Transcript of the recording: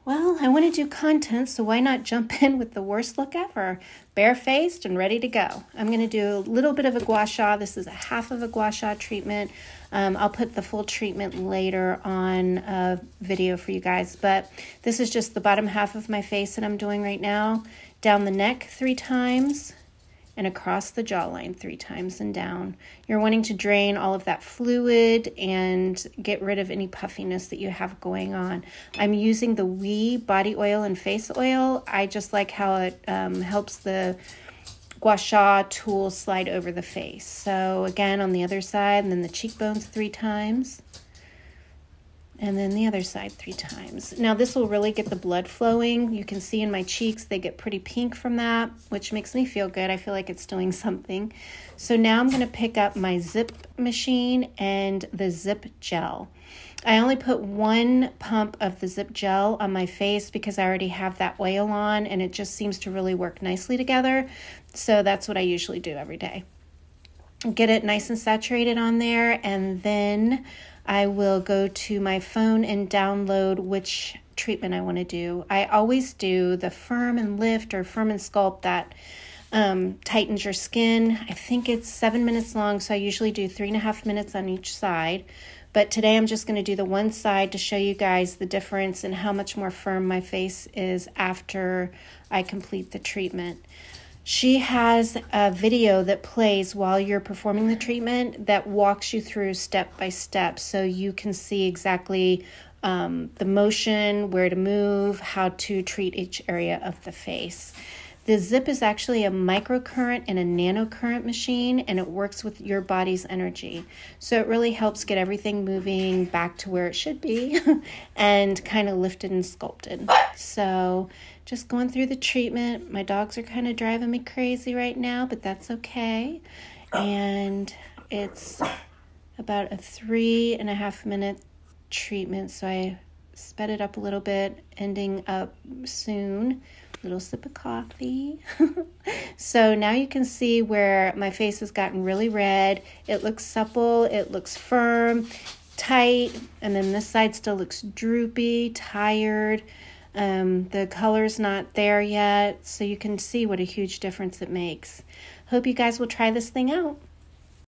Well, I want to do content, so why not jump in with the worst look ever? Barefaced and ready to go. I'm going to do a little bit of a Gua Sha. This is a half of a Gua Sha treatment. I'll put the full treatment later on a video for you guys, but this is just the bottom half of my face that I'm doing right now. Down the neck 3 times. And across the jawline 3 times and down. You're wanting to drain all of that fluid and get rid of any puffiness that you have going on. I'm using the Wee body oil and face oil. I just like how it helps the Gua Sha tool slide over the face. So again, on the other side, and then the cheekbones 3 times. And then the other side 3 times. Now this will really get the blood flowing. You can see in my cheeks, they get pretty pink from that, which makes me feel good. I feel like it's doing something. So now I'm gonna pick up my Ziip machine and the Ziip gel. I only put 1 pump of the Ziip gel on my face because I already have that oil on and it just seems to really work nicely together. So that's what I usually do every day. Get it nice and saturated on there, and then I will go to my phone and download which treatment I want to do. I always do the Firm and Lift or Firm and Sculpt that tightens your skin. I think it's 7 minutes long, so I usually do 3.5 minutes on each side. But today I'm just going to do the one side to show you guys the difference and how much more firm my face is after I complete the treatment. She has a video that plays while you're performing the treatment that walks you through step by step so you can see exactly the motion, where to move, how to treat each area of the face. The Ziip is actually a microcurrent and a nanocurrent machine, and it works with your body's energy. So it really helps get everything moving back to where it should be and kind of lifted and sculpted. So just going through the treatment. My dogs are kind of driving me crazy right now, but that's okay. And it's about a 3.5 minute treatment, so I sped it up a little bit, ending up soon. Little sip of coffee. So now you can see where my face has gotten really red. It looks supple, it looks firm, tight, and then this side still looks droopy, tired. The color's not there yet, so you can see what a huge difference it makes. Hope you guys will try this thing out.